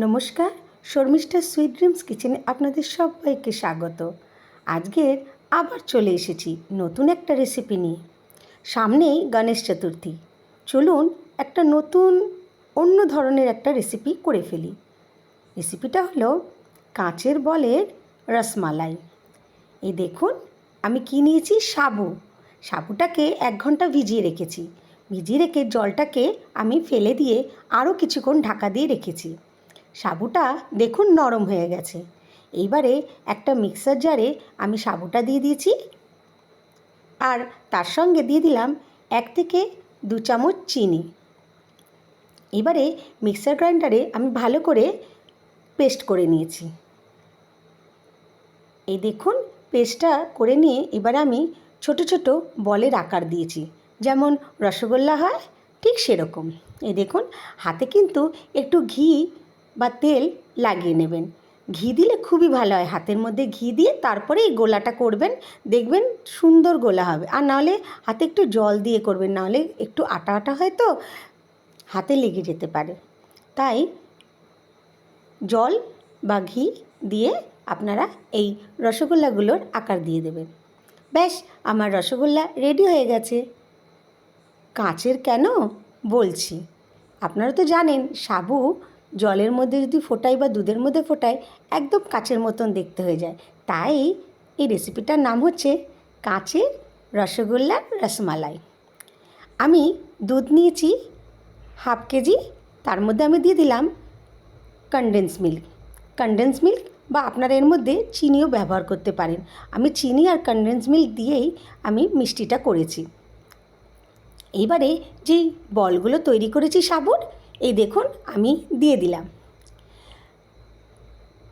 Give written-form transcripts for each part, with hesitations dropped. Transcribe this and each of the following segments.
নমস্কার, Sharmistha sweet dreams কিচেনে আপনাদের সবাইকে স্বাগত। আজকের আবার চলে এসেছি নতুন একটা রেসিপি নিয়ে। সামনেই গণেশ চতুর্থী, চলুন একটা নতুন অন্য ধরনের একটা রেসিপি করে ফেলি। রেসিপিটা হলো কাঁচের বলের রসমালাই। এই দেখুন, আমি কি নিয়েছি, সাবুটাকে 1 ঘন্টা ভিজিয়ে রেখেছি। ভিজিয়ে রেখে জলটাকে আমি ফেলে দিয়ে আরও কিছুক্ষণ ঢাকা দিয়ে রেখেছি। সাবুটা দেখুন নরম হয়ে গেছে। এইবারে একটা মিক্সার জারে আমি সাবুটা দিয়ে দিয়েছি, আর তার সঙ্গে দিয়ে দিলাম 1 থেকে 2 চামচ চিনি। এবারে মিক্সার গ্রাইন্ডারে আমি ভালো করে পেস্ট করে নিয়েছি। এই দেখুন, পেস্টটা করে নিয়ে এবার আমি ছোট ছোট বলের আকার দিয়েছি, যেমন রসগোল্লা হয় ঠিক সেরকম। এই দেখুন, হাতে কিন্তু একটু ঘি বা তেল লাগিয়ে নেবেন। ঘি দিলে খুবই ভালো হয়। হাতের মধ্যে ঘি দিয়ে তারপরে এই গোলাটা করবেন, দেখবেন সুন্দর গোলা হবে। আর নাহলে হাতে একটু জল দিয়ে করবেন, নাহলে একটু আটা আটা হয় তো হাতে লেগে যেতে পারে। তাই জল বা ঘি দিয়ে আপনারা এই রসগোল্লাগুলোর আকার দিয়ে দেবেন। ব্যাস, আমার রসগোল্লা রেডি হয়ে গেছে। কাঁচের কেন বলছি, আপনারা তো জানেন সাবু জলের মধ্যে যদি ফোটাই বা দুধের মধ্যে ফোটাই একদম কাঁচের মতন দেখতে হয়ে যায়। তাই এই রেসিপিটার নাম হচ্ছে কাঁচের রসগোল্লার রসমালাই। আমি দুধ নিয়েছি 1/2 কেজি, তার মধ্যে আমি দিয়ে দিলাম কনডেন্স মিল্ক বা আপনারা এর মধ্যে চিনিও ব্যবহার করতে পারেন। আমি চিনি আর কনডেন্স মিল্ক দিয়েই আমি মিষ্টিটা করেছি। এইবারে যেই বলগুলো তৈরি করেছি সাবুর, এই দেখুন আমি দিয়ে দিলাম।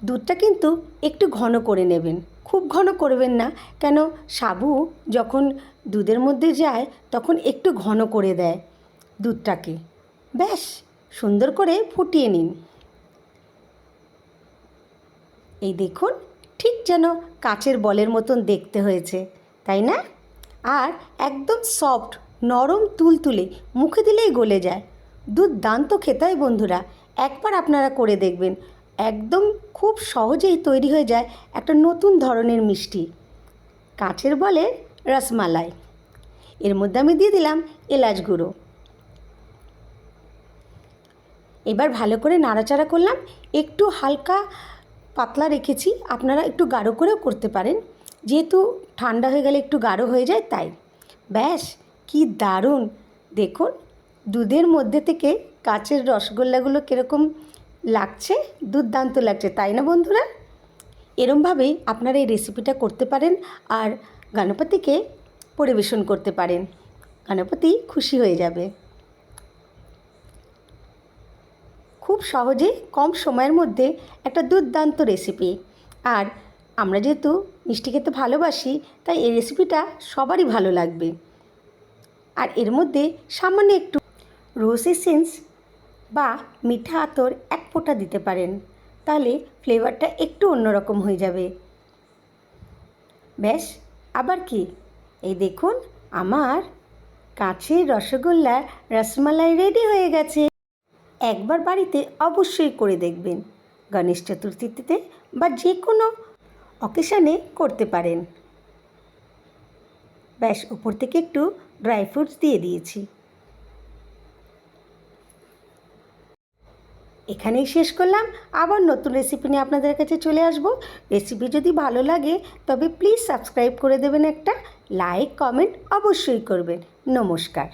দুধটা কিন্তু একটু ঘন করে নেবেন, খুব ঘন করবেন না, কেন সাবু যখন দুধের মধ্যে যায় তখন একটু ঘন করে দেয় দুধটাকে। ব্যাস, সুন্দর করে ফুটিয়ে নিন। এই দেখুন, ঠিক যেন কাঁচের বলের মতন দেখতে হয়েছে, তাই না? আর একদম সফট, নরম, তুলতুলে, মুখে দিলেই গলে যায়। দুর্দান্ত খেতে হয় বন্ধুরা, একবার আপনারা করে দেখবেন। একদম খুব সহজেই তৈরি হয়ে যায় একটা নতুন ধরনের মিষ্টি, কাঁচের বলে রসমালাই। এর মধ্যে আমি দিয়ে দিলাম এলাচ গুঁড়ো। এবার ভালো করে নাড়াচাড়া করলাম। একটু হালকা পাতলা রেখেছি, আপনারা একটু গাঢ় করেও করতে পারেন, যেহেতু ঠান্ডা হয়ে গেলে একটু গাঢ় হয়ে যায় তাই। ব্যাস, কি দারুণ! দেখুন দুধের মধ্যে থেকে কাঁচের রসগোল্লাগুলো কীরকম লাগছে, দুর্দান্ত লাগছে, তাই না বন্ধুরা? এরমভাবেই আপনারা এই রেসিপিটা করতে পারেন আর গণপতিকে পরিবেশন করতে পারেন। গণপতি খুশি হয়ে যাবে। খুব সহজে কম সময়ের মধ্যে একটা দুর্দান্ত রেসিপি। আর আমরা যেহেতু মিষ্টি খেতে ভালোবাসি, তাই এই রেসিপিটা সবারই ভালো লাগবে। আর এর মধ্যে সামান্য একটু রোজ এসেন্স বা মিঠা আতর 1 ফোঁটা দিতে পারেন, তাহলে ফ্লেভারটা একটু অন্যরকম হয়ে যাবে। ব্যাস, আবার কি, এই দেখুন আমার কাঁচের রসগোল্লার রসমালাই রেডি হয়ে গেছে। একবার বাড়িতে অবশ্যই করে দেখবেন। গণেশ চতুর্থীতে বা যে কোনো অকেশানে করতে পারেন। ব্যাস, উপর থেকে একটু ড্রাই ফ্রুটস দিয়ে দিয়েছি। এখানেই শেষ করলাম। আবার নতুন রেসিপি নিয়ে আপনাদের কাছে চলে আসব। রেসিপি যদি ভালো লাগে তবে প্লিজ সাবস্ক্রাইব করে দেবেন, একটা লাইক কমেন্ট অবশ্যই করবেন। নমস্কার।